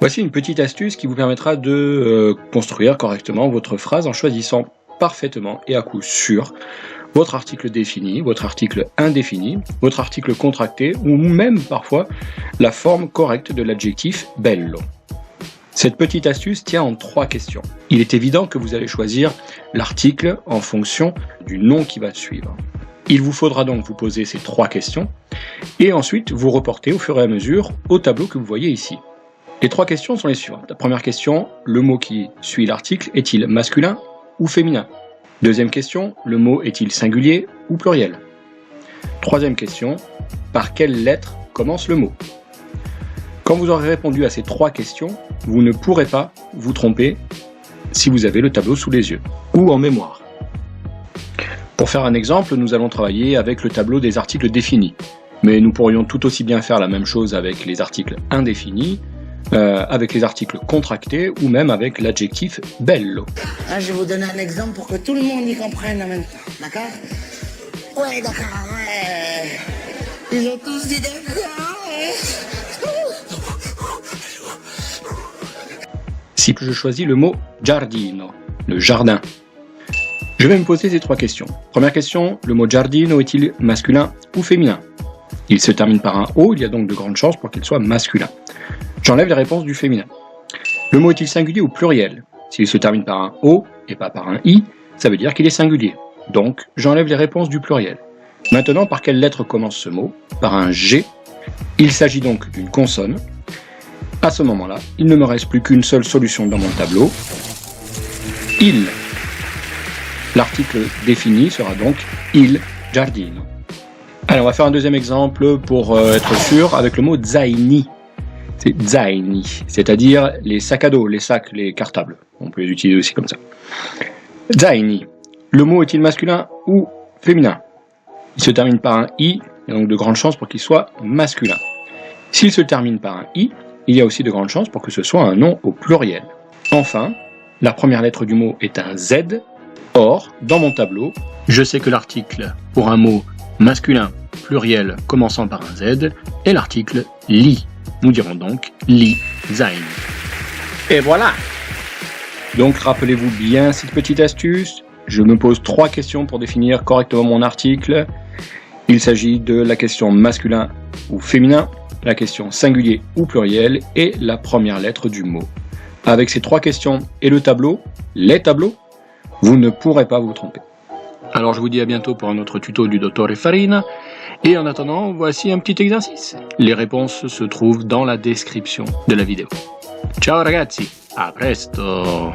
Voici une petite astuce qui vous permettra de construire correctement votre phrase en choisissant parfaitement et à coup sûr votre article défini, votre article indéfini, votre article contracté ou même parfois la forme correcte de l'adjectif bello. Cette petite astuce tient en 3 questions. Il est évident que vous allez choisir l'article en fonction du nom qui va suivre. Il vous faudra donc vous poser ces 3 questions et ensuite vous reporter au fur et à mesure au tableau que vous voyez ici. Les 3 questions sont les suivantes. La première question, le mot qui suit l'article est-il masculin ou féminin? Deuxième question, le mot est-il singulier ou pluriel? Troisième question, par quelle lettre commence le mot? Quand vous aurez répondu à ces 3 questions, vous ne pourrez pas vous tromper si vous avez le tableau sous les yeux ou en mémoire. Pour faire un exemple, nous allons travailler avec le tableau des articles définis, mais nous pourrions tout aussi bien faire la même chose avec les articles indéfinis, avec les articles contractés ou même avec l'adjectif bello. Je vais vous donner un exemple pour que tout le monde y comprenne en même temps, d'accord? Ouais, d'accord, ouais. Ils ont tous dit d'accord, ouais. Si je choisis le mot giardino, le jardin, je vais me poser ces 3 questions. Première question, le mot giardino est-il masculin ou féminin? Il se termine par un O, il y a donc de grandes chances pour qu'il soit masculin. J'enlève les réponses du féminin. Le mot est-il singulier ou pluriel? S'il se termine par un O et pas par un I, ça veut dire qu'il est singulier. Donc, j'enlève les réponses du pluriel. Maintenant, par quelle lettre commence ce mot? Par un G. Il s'agit donc d'une consonne. À ce moment-là, il ne me reste plus qu'une seule solution dans mon tableau. Il. L'article défini sera donc il giardino. Allez, on va faire un deuxième exemple pour être sûr avec le mot zaini. C'est zaini, c'est-à-dire les sacs à dos, les sacs, les cartables. On peut les utiliser aussi comme ça. Zaini. Le mot est-il masculin ou féminin? Il se termine par un i, il y a donc de grandes chances pour qu'il soit masculin. S'il se termine par un i, il y a aussi de grandes chances pour que ce soit un nom au pluriel. Enfin, la première lettre du mot est un Z. Or, dans mon tableau, je sais que l'article pour un mot masculin pluriel commençant par un Z est l'article li. Nous dirons donc li zaini. Et voilà! Donc rappelez-vous bien cette petite astuce. Je me pose 3 questions pour définir correctement mon article. Il s'agit de la question masculin ou féminin, la question singulier ou pluriel et la première lettre du mot. Avec ces 3 questions et le tableau, les tableaux, vous ne pourrez pas vous tromper. Alors je vous dis à bientôt pour un autre tuto du Dottore Farina. Et en attendant, voici un petit exercice. Les réponses se trouvent dans la description de la vidéo. Ciao ragazzi, a presto!